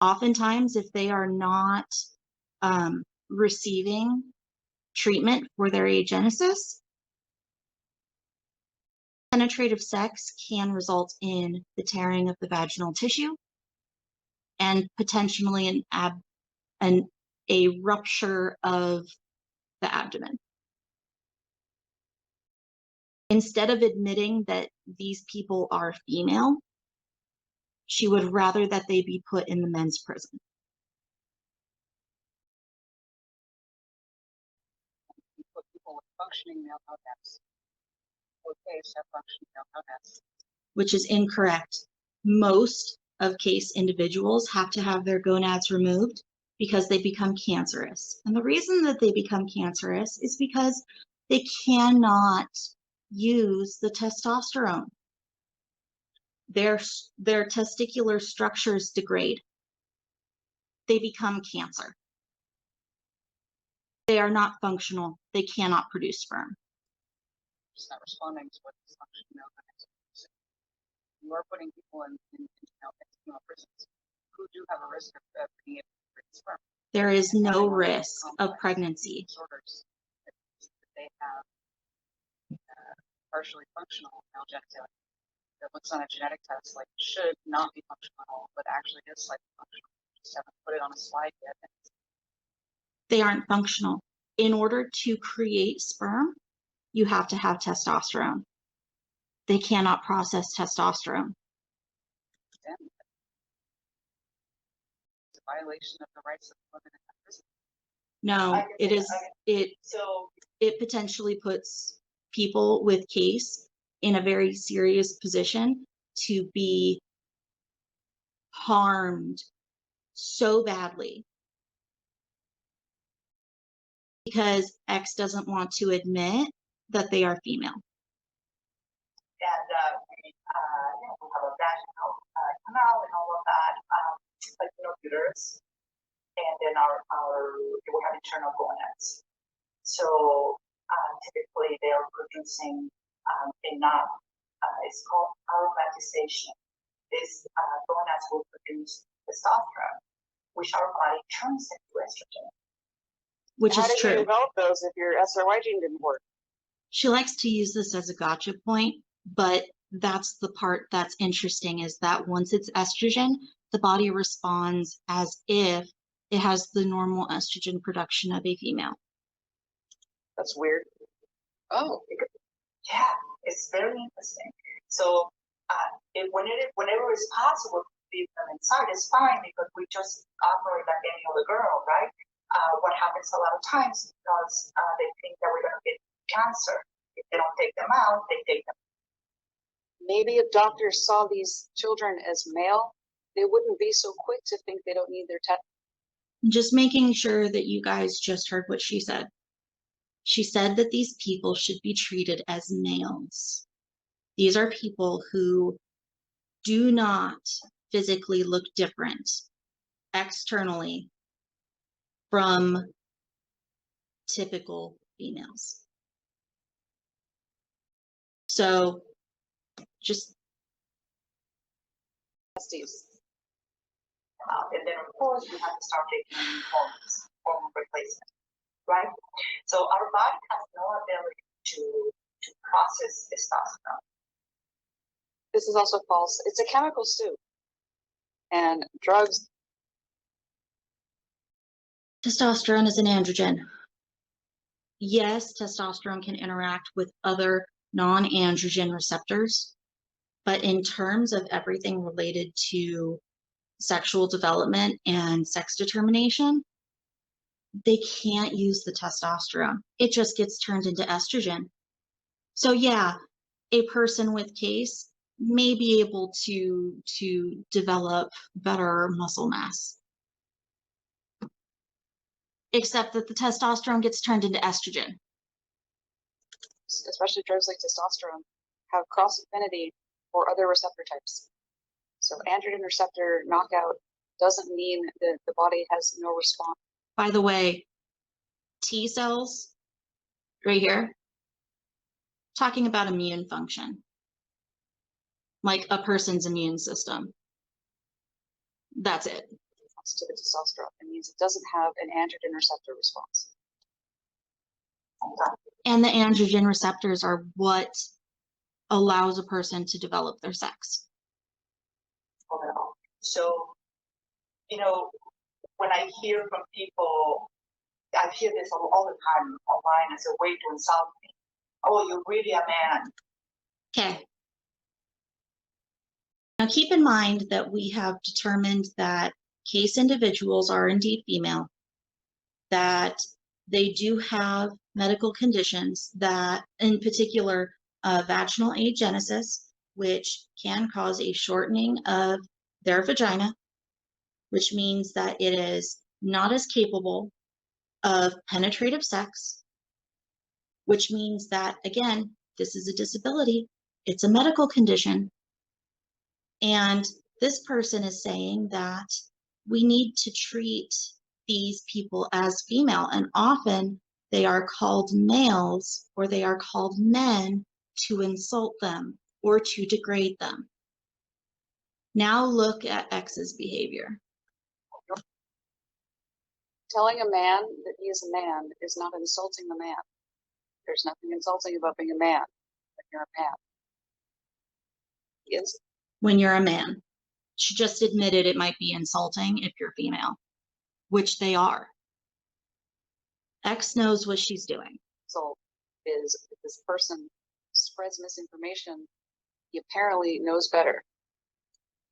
[SPEAKER 1] Oftentimes, if they are not receiving treatment for their agenesis, penetrative sex can result in the tearing of the vaginal tissue and potentially a rupture of the abdomen. Instead of admitting that these people are female, she would rather that they be put in the men's prison.
[SPEAKER 2] People with functioning male gonads, or CAIS have functioning male gonads.
[SPEAKER 1] Which is incorrect. Most of CAIS individuals have to have their gonads removed because they become cancerous. And the reason that they become cancerous is because they cannot use the testosterone. Their testicular structures degrade. They become cancer. They are not functional. They cannot produce sperm.
[SPEAKER 2] Just not responding to what is functioning male gonads. You are putting people in female prisons who do have a risk of being able to produce sperm.
[SPEAKER 1] There is no risk of pregnancy.
[SPEAKER 2] Disorders that they have partially functional male genitalia that looks on a genetic test like should not be functional, but actually is slightly functional. Just haven't put it on a slide yet.
[SPEAKER 1] They aren't functional. In order to create sperm, you have to have testosterone. They cannot process testosterone.
[SPEAKER 2] It's a violation of the rights of women in that prison.
[SPEAKER 1] No, it potentially puts people with CAIS in a very serious position to be harmed so badly because X doesn't want to admit that they are female.
[SPEAKER 3] And we have a vaginal canal and all of that, like uterus, and then we have internal gonads. So typically they are producing enough. It's called aromatization. These gonads will produce testosterone, which our body turns into estrogen.
[SPEAKER 1] Which
[SPEAKER 5] How
[SPEAKER 1] is
[SPEAKER 5] did
[SPEAKER 1] true.
[SPEAKER 5] you develop those if your SRY gene didn't work?
[SPEAKER 1] She likes to use this as a gotcha point, but that's the part that's interesting is that once it's estrogen, the body responds as if it has the normal estrogen production of a female.
[SPEAKER 5] That's weird.
[SPEAKER 2] Oh,
[SPEAKER 3] Yeah, it's very interesting. So whenever it's possible to leave them inside, it's fine because we just operate like any other girl, right? What happens a lot of times because they think that we're going to get cancer. If they don't take them out, they take them.
[SPEAKER 2] Maybe if doctors saw these children as male, they wouldn't be so quick to think they don't need their test.
[SPEAKER 1] Just making sure that you guys just heard what she said. She said that these people should be treated as males. These are people who do not physically look different externally from typical females. So just
[SPEAKER 2] Testes.
[SPEAKER 3] And then, of course, we have to start taking hormone replacement, right? So our body has no ability to process testosterone.
[SPEAKER 2] This is also false. It's a chemical soup. And drugs.
[SPEAKER 1] testosterone is an androgen. Yes, testosterone can interact with other non-androgen receptors, but in terms of everything related to sexual development and sex determination, they can't use the testosterone. It just gets turned into estrogen. So yeah, a person with CAIS may be able to develop better muscle mass, except that the testosterone gets turned into estrogen.
[SPEAKER 2] Especially drugs like testosterone, have cross affinity for other receptor types. So androgen receptor knockout doesn't mean that the body has no response.
[SPEAKER 1] By the way, T cells, right here, talking about immune function, like a person's immune system. That's it.
[SPEAKER 2] To the testosterone. It means it doesn't have an androgen receptor response.
[SPEAKER 1] And the androgen receptors are what allows a person to develop their sex.
[SPEAKER 3] So, you know, when I hear from people, I hear this all the time online as a way to insult me. Oh, you're really a man.
[SPEAKER 1] Okay. Now keep in mind that we have determined that CAIS individuals are indeed female, that they do have medical conditions that, in particular, vaginal agenesis, which can cause a shortening of their vagina, which means that it is not as capable of penetrative sex, which means that, again, this is a disability. It's a medical condition. And this person is saying that we need to treat these people as female, and often they are called males or they are called men to insult them or to degrade them. Now look at X's behavior.
[SPEAKER 2] Telling a man that he is a man is not insulting the man. There's nothing insulting about being a man when you're a man. Yes.
[SPEAKER 1] When you're a man. She just admitted it might be insulting if you're female, which they are. X knows what she's doing.
[SPEAKER 2] So is if this person spreads misinformation, he apparently knows better.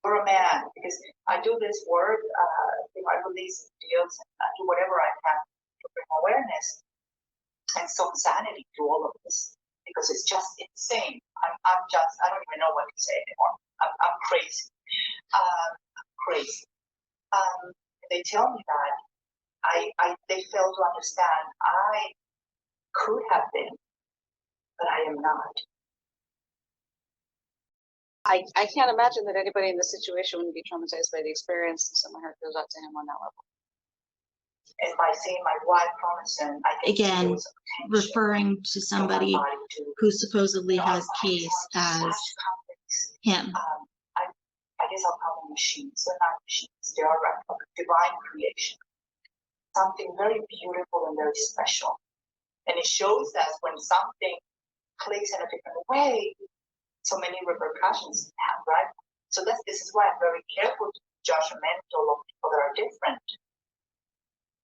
[SPEAKER 3] For a man, because I do this work, I release videos and I do whatever I can to bring awareness and some sanity to all of this, because it's just insane. I don't even know what to say anymore. I'm crazy. Crazy. They tell me that they fail to understand I could have been, but I am not.
[SPEAKER 2] I can't imagine that anybody in this situation wouldn't be traumatized by the experience, and so my heart goes out to him on that level.
[SPEAKER 3] And by seeing my wife promising, I think
[SPEAKER 1] Again, referring to somebody who supposedly has CAIS as him.
[SPEAKER 3] I guess I'll call them machines. They're not machines. They are a divine creation. Something very beautiful and very special. And it shows us when something clicks in a different way, so many repercussions have, right? So this is why I'm very careful to be judgmental of people that are different.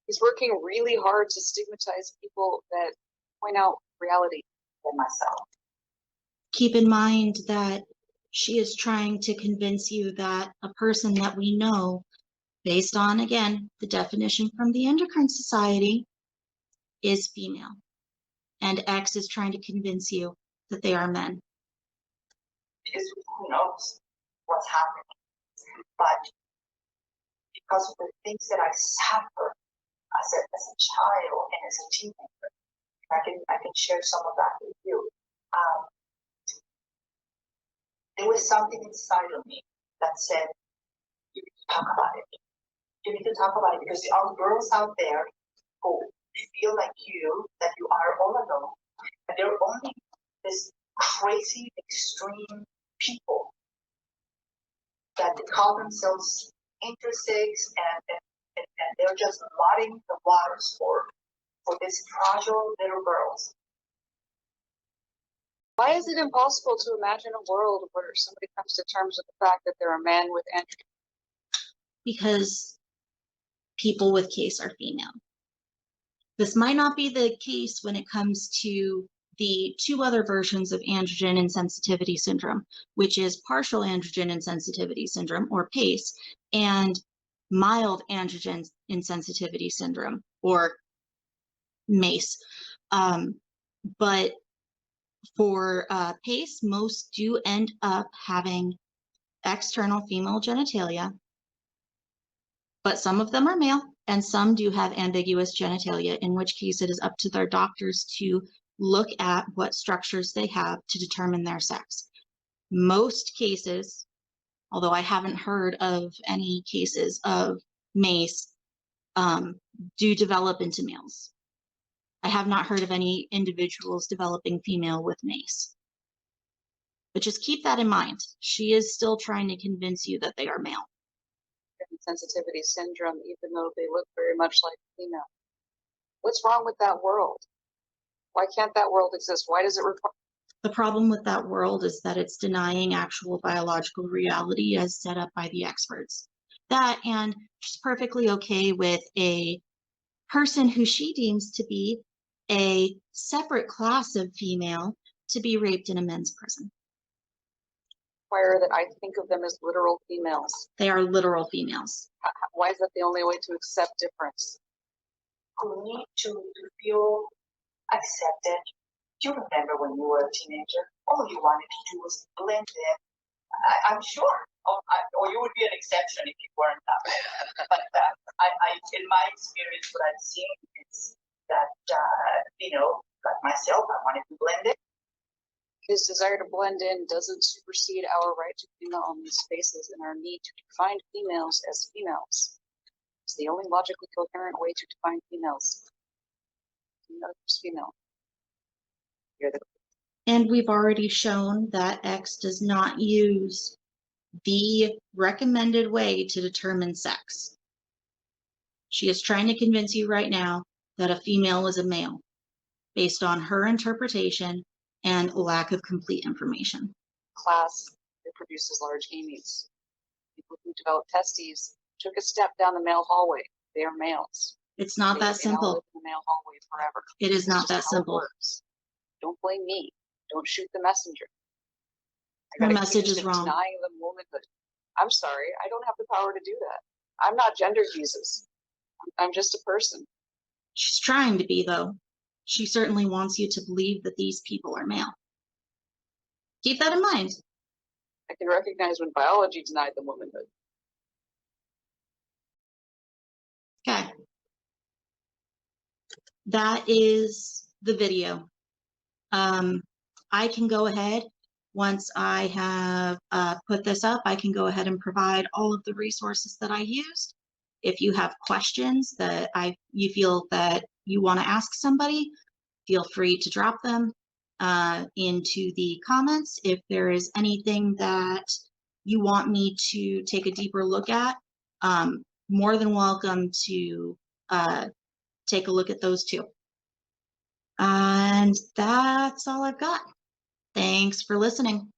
[SPEAKER 2] He's working really hard to stigmatize people that point out reality.
[SPEAKER 3] Than myself.
[SPEAKER 1] Keep in mind that she is trying to convince you that a person that we know, based on, again, the definition from the Endocrine Society, is female. and X is trying to convince you that they are men.
[SPEAKER 3] Because who knows what's happening. But because of the things that I suffered as a child and as a teenager, I can share some of that with you. There was something inside of me that said, you need to talk about it. You need to talk about it because there are girls out there who feel like you, that you are all alone, and they're only this crazy, extreme people that they call themselves intersex, and they're just muddying the waters for these fragile little girls.
[SPEAKER 2] Why is it impossible to imagine a world where somebody comes to terms with the fact that they're a man with androgen?
[SPEAKER 1] Because people with CAIS are female. This might not be the case when it comes to the two other versions of androgen insensitivity syndrome, which is partial androgen insensitivity syndrome, or PACE, and mild androgen insensitivity syndrome, or MACE. But for PACE, most do end up having external female genitalia, but some of them are male, and some do have ambiguous genitalia, in which case it is up to their doctors to look at what structures they have to determine their sex. Most cases, although I haven't heard of any cases of MACE, do develop into males. I have not heard of any individuals developing female with MACE. But just keep that in mind. She is still trying to convince you that they are male.
[SPEAKER 2] Sensitivity syndrome, even though they look very much like female. What's wrong with that world? Why can't that world exist? Why does it require?
[SPEAKER 1] The problem with that world is that it's denying actual biological reality as set up by the experts. That, and she's perfectly okay with a person who she deems to be a separate class of female to be raped in a men's prison.
[SPEAKER 2] Require that I think of them as literal females.
[SPEAKER 1] They are literal females.
[SPEAKER 2] Why is that the only way to accept difference?
[SPEAKER 3] Who need to feel accepted. Do you remember when you were a teenager? All you wanted to do was blend in. I'm sure. Or you would be an exception if you weren't that way. But in my experience, what I've seen is that, like myself, I wanted to blend in.
[SPEAKER 2] His desire to blend in doesn't supersede our right to female on these spaces and our need to define females as females. It's the only logically coherent way to define females. Female. You're the.
[SPEAKER 1] And we've already shown that X does not use the recommended way to determine sex. She is trying to convince you right now that a female is a male based on her interpretation and lack of complete information.
[SPEAKER 2] Class that produces large gametes. People who develop testes took a step down the male hallway. They are males.
[SPEAKER 1] It's not that simple.
[SPEAKER 2] Live in the male hallway forever.
[SPEAKER 1] It is not that simple.
[SPEAKER 2] Don't blame me. Don't shoot the messenger.
[SPEAKER 1] Her message is wrong.
[SPEAKER 2] Denying them womanhood. I'm sorry. I don't have the power to do that. I'm not gender Jesus. I'm just a person.
[SPEAKER 1] She's trying to be, though. She certainly wants you to believe that these people are male. Keep that in mind.
[SPEAKER 2] I can recognize when biology denied them womanhood.
[SPEAKER 1] Okay. That is the video. I can go ahead, once I have put this up, I can go ahead and provide all of the resources that I used. If you have questions that you feel that you want to ask somebody, feel free to drop them into the comments. If there is anything that you want me to take a deeper look at, more than welcome to take a look at those too. And that's all I've got. Thanks for listening.